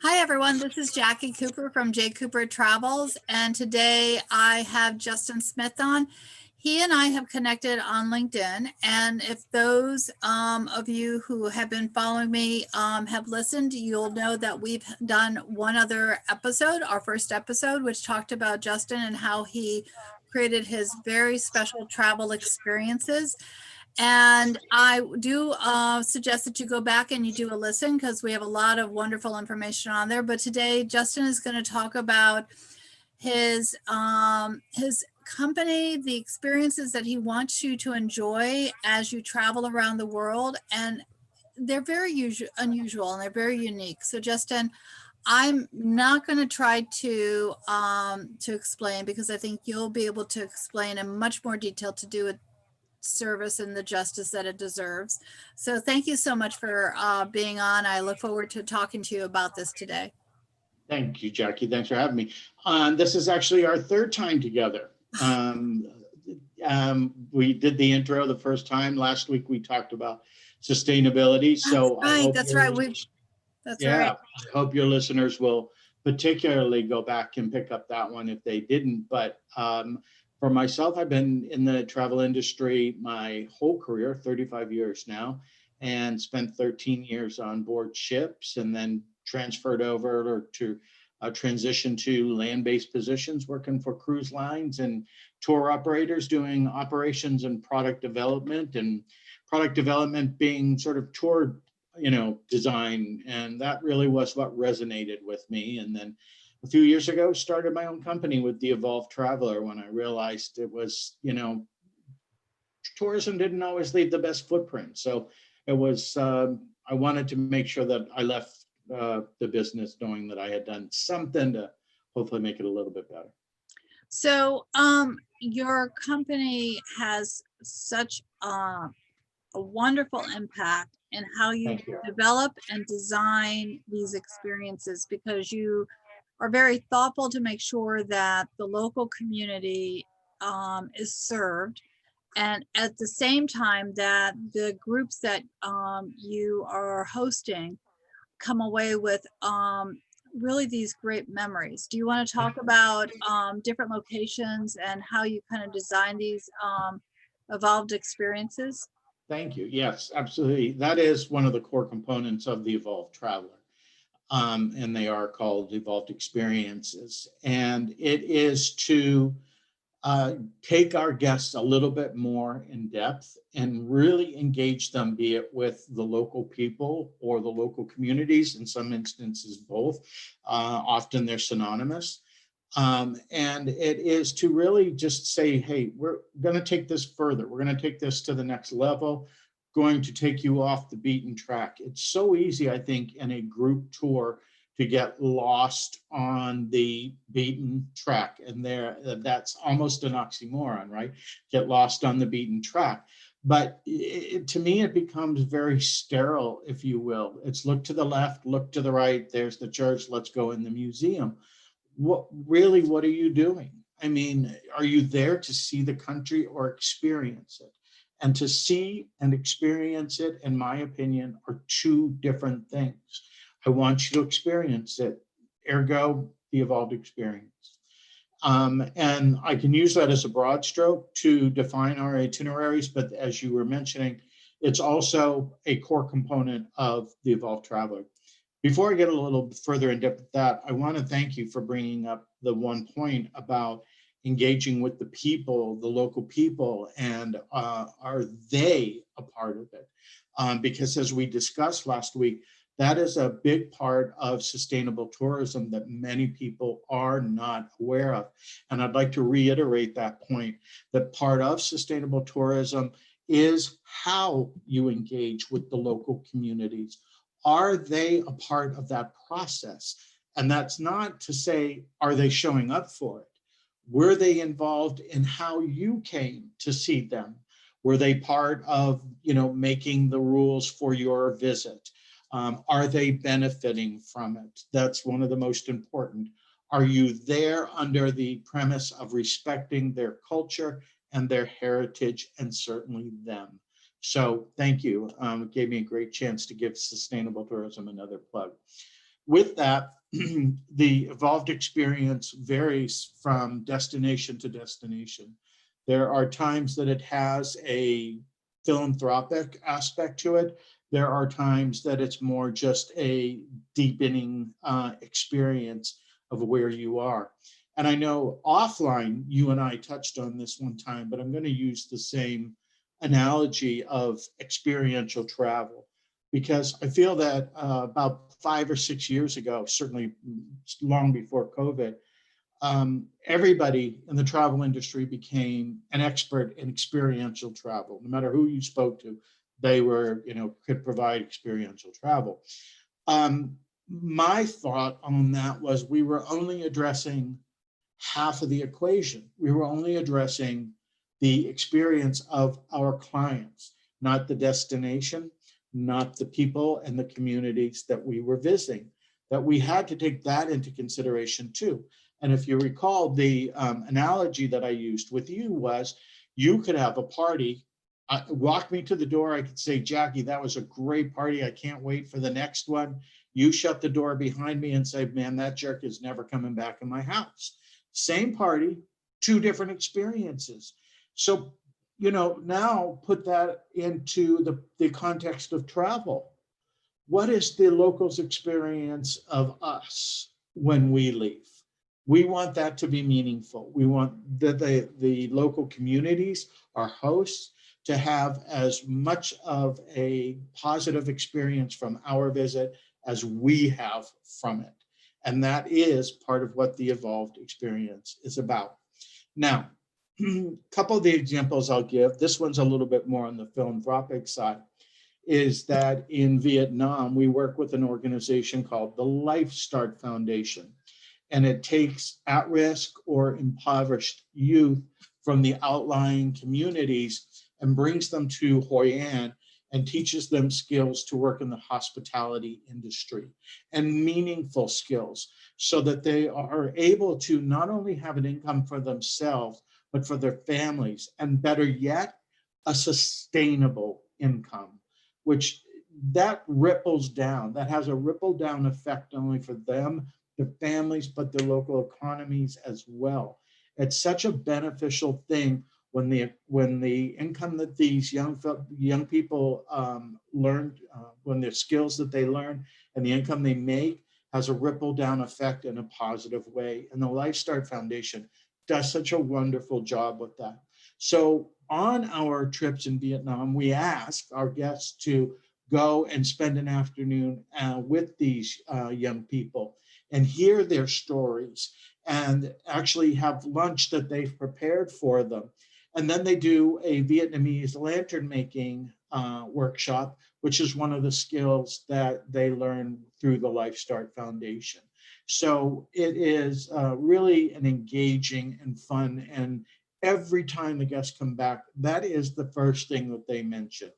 Hi everyone, this is Jacqui Cooper from JCooperTravels, and today I have Justin Smith on. He and I have connected on LinkedIn, and if those of you who have been following me have listened, you'll know that we've done one other episode, our first episode, which talked about Justin and how he created his very special travel experiences. And I do suggest that you go back and you do a listen because we have a lot of wonderful information on there. But today, Justin is going to talk about his company, the experiences that he wants you to enjoy as you travel around the world, and they're very unusual and they're very unique. So, Justin, I'm not going to try to explain because I think you'll be able to explain in much more detail to do it service and the justice that it deserves. So thank you so much for being on. I look forward to talking to you about this today. Thank you, Jackie. Thanks for having me. This is actually our third time together. We did the intro the first time. Last week we talked about sustainability. So That's right. That's right. I hope your listeners will particularly go back and pick up that one if they didn't. But for myself, I've been in the travel industry my whole career, 35 years now, and spent 13 years on board ships and then transferred over to transition to land-based positions, working for cruise lines and tour operators, doing operations and product development being sort of tour design. And that really was what resonated with me. And then a few years ago, started my own company with the Evolved Traveler when I realized it was, tourism didn't always leave the best footprint. So it was, I wanted to make sure that I left the business knowing that I had done something to hopefully make it a little bit better. So your company has such a wonderful impact in how you develop and design these experiences, because you are very thoughtful to make sure that the local community is served, and at the same time that the groups that you are hosting come away with really these great memories. Do you want to talk about different locations and how you kind of design these evolved experiences? Thank you. Yes, absolutely. That is one of the core components of the Evolved Traveler. And they are called Evolved Experiences. And it is to take our guests a little bit more in depth and really engage them, be it with the local people or the local communities, in some instances both. Often they're synonymous. And it is to really just say, hey, we're going to take this further. We're going to take this to the next level, going to take you off the beaten track. It's so easy, I think, in a group tour to get lost on the beaten track. And that's almost an oxymoron, right? Get lost on the beaten track. But to me, it becomes very sterile, if you will. It's look to the left, look to the right. There's the church. Let's go in the museum. What are you doing? I mean, are you there to see the country or experience it? And to see and experience it, in my opinion, are two different things. I want you to experience it, ergo the evolved experience. And I can use that as a broad stroke to define our itineraries, but as you were mentioning, it's also a core component of the Evolved Traveler. Before I get a little further in depth with that, I want to thank you for bringing up the one point about engaging with the people, the local people, and are they a part of it? Because as we discussed last week, that is a big part of sustainable tourism that many people are not aware of. And I'd like to reiterate that point, that part of sustainable tourism is how you engage with the local communities. Are they a part of that process? And that's not to say, are they showing up for it? Were they involved in how you came to see them? Were they part of, making the rules for your visit? Are they benefiting from it? That's one of the most important. Are you there under the premise of respecting their culture and their heritage, and certainly them? So thank you. It gave me a great chance to give sustainable tourism another plug. With that, the evolved experience varies from destination to destination. There are times that it has a philanthropic aspect to it. There are times that it's more just a deepening experience of where you are. And I know offline, you and I touched on this one time, but I'm going to use the same analogy of experiential travel, because I feel that about 5 or 6 years ago, certainly long before COVID, everybody in the travel industry became an expert in experiential travel. No matter who you spoke to, they were, could provide experiential travel. My thought on that was we were only addressing half of the equation. We were only addressing the experience of our clients, not the destination, not the people and the communities that we were visiting, that we had to take that into consideration too. And if you recall, the analogy that I used with you was, you could have a party, walk me to the door, I could say, Jacqui, that was a great party, I can't wait for the next one. You shut the door behind me and say, man, that jerk is never coming back in my house. Same party, two different experiences. So, now put that into the context of travel. What is the locals' experience of us when we leave? We want that to be meaningful. We want the local communities, our hosts, to have as much of a positive experience from our visit as we have from it. And that is part of what the evolved experience is about. Now, a couple of the examples I'll give, this one's a little bit more on the philanthropic side, is that in Vietnam, we work with an organization called the Life Start Foundation. And it takes at-risk or impoverished youth from the outlying communities and brings them to Hoi An and teaches them skills to work in the hospitality industry, and meaningful skills, so that they are able to not only have an income for themselves, but for their families, and better yet, a sustainable income, which that ripples down, that has a ripple down effect not only for them, their families, but their local economies as well. It's such a beneficial thing when the income that these young people learn, when their skills that they learn and the income they make has a ripple down effect in a positive way. And the Life Start Foundation does such a wonderful job with that. So on our trips in Vietnam, we ask our guests to go and spend an afternoon with these young people and hear their stories, and actually have lunch that they've prepared for them. And then they do a Vietnamese lantern making workshop, which is one of the skills that they learn through the Life Start Foundation. So it is really an engaging and fun, and every time the guests come back, that is the first thing that they mention.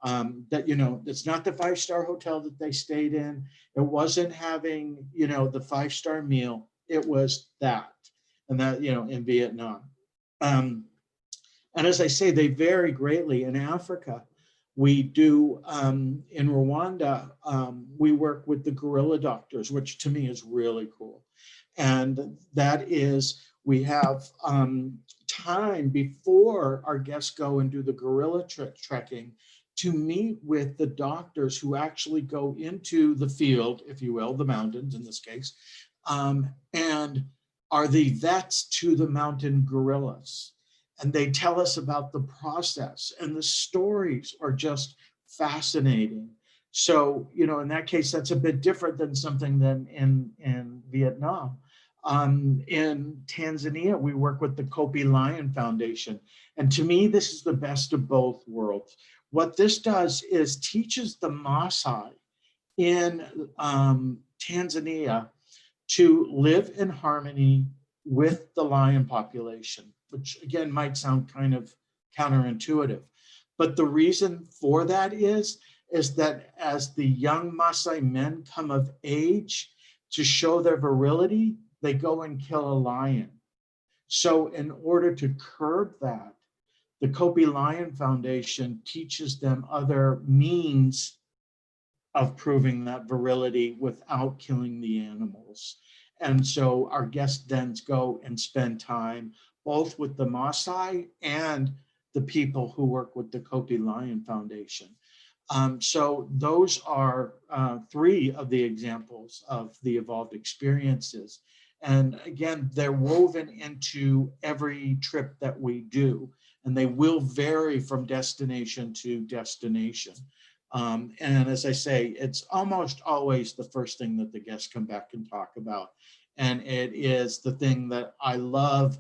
That, it's not the 5-star hotel that they stayed in. It wasn't having, the 5-star meal. It was that, and that, in Vietnam. And as I say, they vary greatly. In Africa, we do, in Rwanda, we work with the gorilla doctors, which to me is really cool. And that is, we have time before our guests go and do the gorilla trekking to meet with the doctors who actually go into the field, if you will, the mountains in this case, and are the vets to the mountain gorillas. And they tell us about the process, and the stories are just fascinating. So, in that case, that's a bit different than something than in Vietnam. In Tanzania, we work with the Kopi Lion Foundation. And to me, this is the best of both worlds. What this does is teaches the Maasai in Tanzania to live in harmony with the lion population, which again might sound kind of counterintuitive. But the reason for that is that as the young Maasai men come of age, to show their virility, they go and kill a lion. So in order to curb that, the Kopi Lion Foundation teaches them other means of proving that virility without killing the animals. And so our guests then go and spend time both with the Maasai and the people who work with the Kopi Lion Foundation. So those are three of the examples of the evolved experiences. And again, they're woven into every trip that we do, and they will vary from destination to destination. And as I say, it's almost always the first thing that the guests come back and talk about. And it is the thing that I love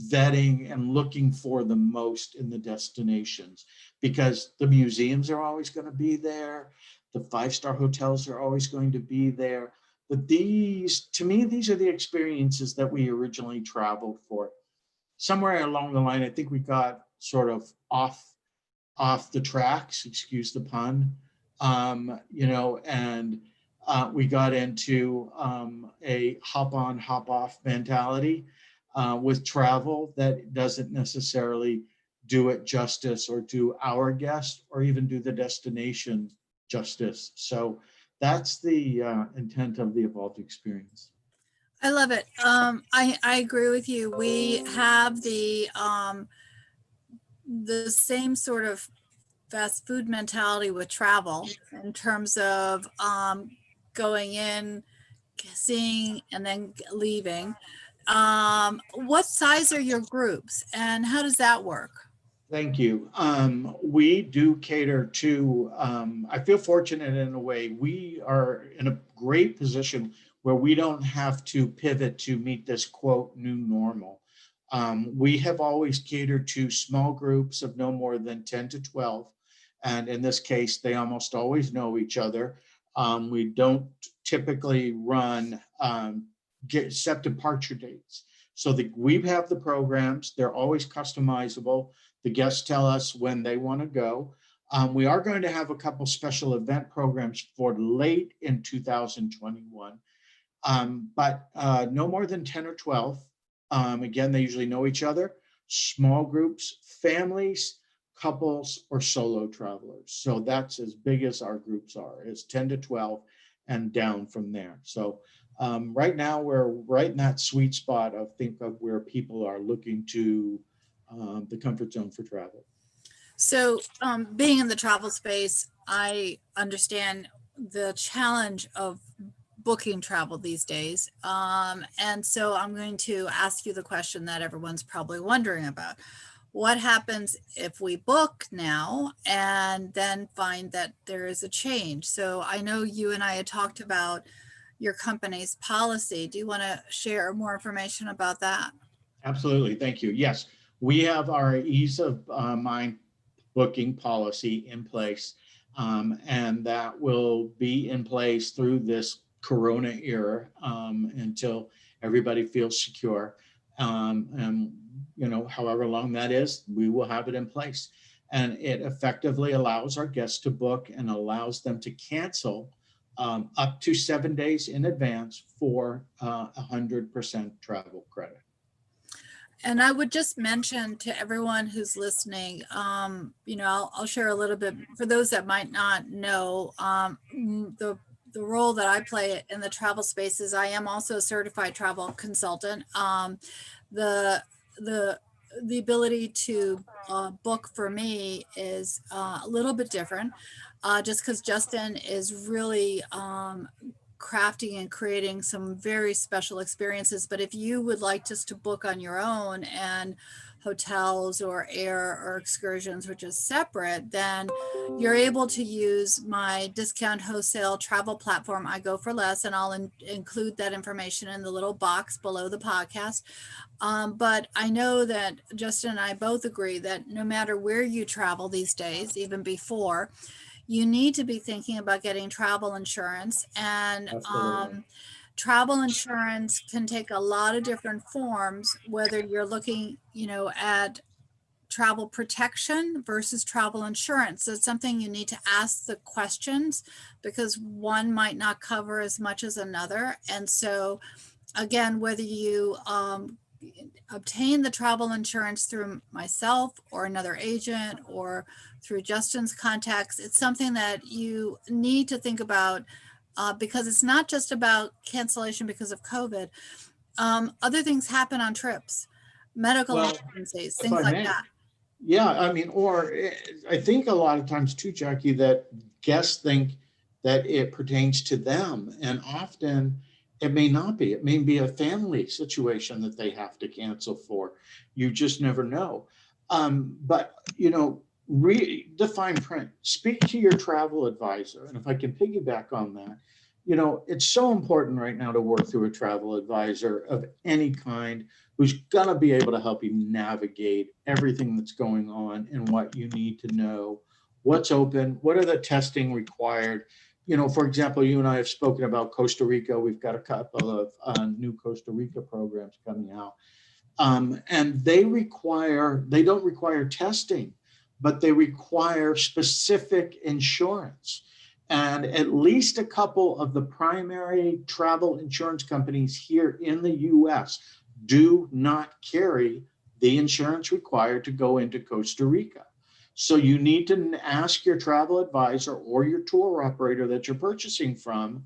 vetting and looking for the most in the destinations, because the museums are always going to be there. The five-star hotels are always going to be there. But these, to me, these are the experiences that we originally traveled for. Somewhere along the line, I think we got sort of off the tracks, excuse the pun, and we got into a hop on, hop off mentality with travel that doesn't necessarily do it justice or do our guest or even do the destination justice. So that's the intent of the evolved experience. I love it. I agree with you. We have the same sort of fast food mentality with travel in terms of going in, seeing, and then leaving. What size are your groups and how does that work? Thank you. We do cater to, I feel fortunate in a way. We are in a great position where we don't have to pivot to meet this quote new normal. We have always catered to small groups of no more than 10 to 12. And in this case, they almost always know each other. We don't typically run set departure dates. So we have the programs, they're always customizable. The guests tell us when they want to go. We are going to have a couple special event programs for late in 2021, but no more than 10 or 12. Again, they usually know each other, small groups, families, couples, or solo travelers. So that's as big as our groups are, is 10 to 12 and down from there. So right now we're right in that sweet spot of where people are looking to the comfort zone for travel. So being in the travel space, I understand the challenge of booking travel these days. And so I'm going to ask you the question that everyone's probably wondering about. What happens if we book now and then find that there is a change? So I know you and I had talked about your company's policy. Do you want to share more information about that? Absolutely. Thank you. Yes, we have our ease of mind booking policy in place, and that will be in place through this Corona era until everybody feels secure. And however long that is, we will have it in place. And it effectively allows our guests to book and allows them to cancel up to 7 days in advance for 100% travel credit. And I would just mention to everyone who's listening, I'll share a little bit for those that might not know the role that I play in the travel space is I am also a certified travel consultant. The ability to book for me is a little bit different, just because Justin is really crafting and creating some very special experiences. But if you would like just to book on your own and hotels or air or excursions, which is separate, then you're able to use my discount wholesale travel platform, I Go for Less, and I'll include that information in the little box below the podcast. But I know that Justin and I both agree that no matter where you travel these days, even before, you need to be thinking about getting travel insurance. And travel insurance can take a lot of different forms, whether you're looking, at travel protection versus travel insurance. So it's something you need to ask the questions because one might not cover as much as another. And so again, whether you obtain the travel insurance through myself or another agent or through Justin's contacts, it's something that you need to think about because it's not just about cancellation because of COVID. Other things happen on trips, medical Well, emergencies, if things I like may, that. yeah, I mean, or I think a lot of times too, Jackie, that guests think that it pertains to them, and often it may not be. It may be a family situation that they have to cancel for. You just never know. But read the fine print. Speak to your travel advisor, and if I can piggyback on that, it's so important right now to work through a travel advisor of any kind who's going to be able to help you navigate everything that's going on and what you need to know, what's open, what are the testing required. For example, you and I have spoken about Costa Rica. We've got a couple of new Costa Rica programs coming out. And they don't require testing, but they require specific insurance. And at least a couple of the primary travel insurance companies here in the US do not carry the insurance required to go into Costa Rica. So you need to ask your travel advisor or your tour operator that you're purchasing from,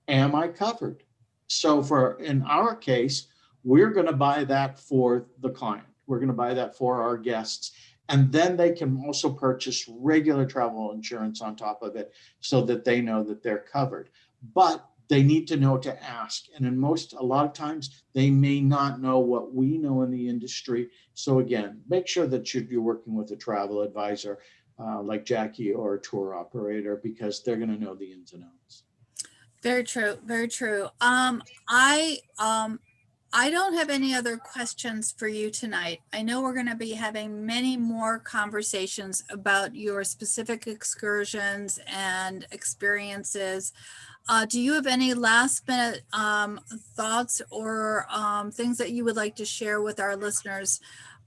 am I covered? So in our case, we're going to buy that for the client. We're going to buy that for our guests. And then they can also purchase regular travel insurance on top of it so that they know that they're covered. But they need to know to ask. And a lot of times, they may not know what we know in the industry. So again, make sure that you're working with a travel advisor like Jackie or a tour operator, because they're going to know the ins and outs. Very true. Very true. I don't have any other questions for you tonight. I know we're going to be having many more conversations about your specific excursions and experiences. Do you have any last minute thoughts or things that you would like to share with our listeners?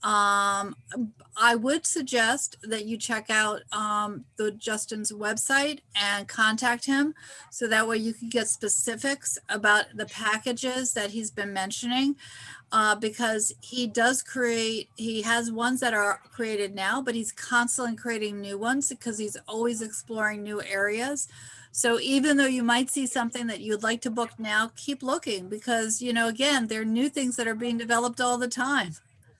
I would suggest that you check out the Justin's website and contact him, so that way you can get specifics about the packages that he's been mentioning, because he has ones that are created now, but he's constantly creating new ones because he's always exploring new areas. So even though you might see something that you'd like to book now, keep looking, because, again, there are new things that are being developed all the time.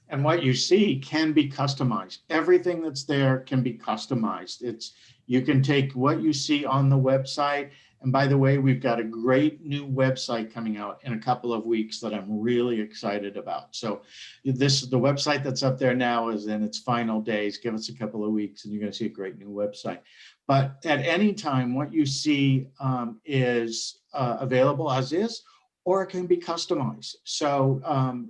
And what you see can be customized. Everything that's there can be customized. You can take what you see on the website. And by the way, we've got a great new website coming out in a couple of weeks that I'm really excited about. So the website that's up there now is in its final days. Give us a couple of weeks and you're going to see a great new website. But at any time, what you see is available as is, or it can be customized. So,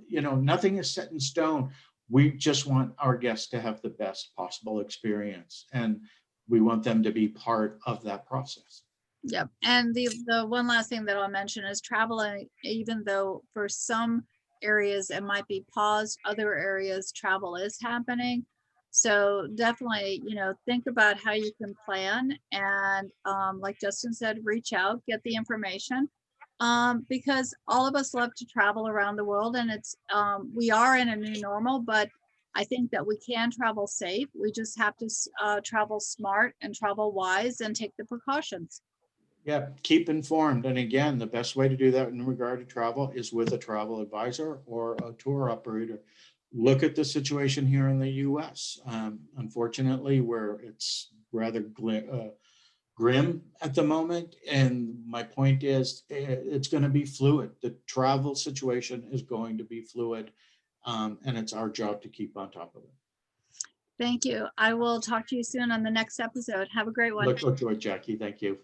nothing is set in stone. We just want our guests to have the best possible experience, and we want them to be part of that process. Yep. And the one last thing that I'll mention is traveling, even though for some areas it might be paused, other areas travel is happening. So definitely, think about how you can plan, and like Justin said, reach out, get the information, because all of us love to travel around the world, and we are in a new normal, but I think that we can travel safe. We just have to travel smart and travel wise and take the precautions. Yeah, keep informed. And again, the best way to do that in regard to travel is with a travel advisor or a tour operator. Look at the situation here in the US. Unfortunately, where it's rather grim at the moment. And my point is, it's going to be fluid. The travel situation is going to be fluid. And it's our job to keep on top of it. Thank you. I will talk to you soon on the next episode. Have a great one. Look forward to it, Jackie. Thank you.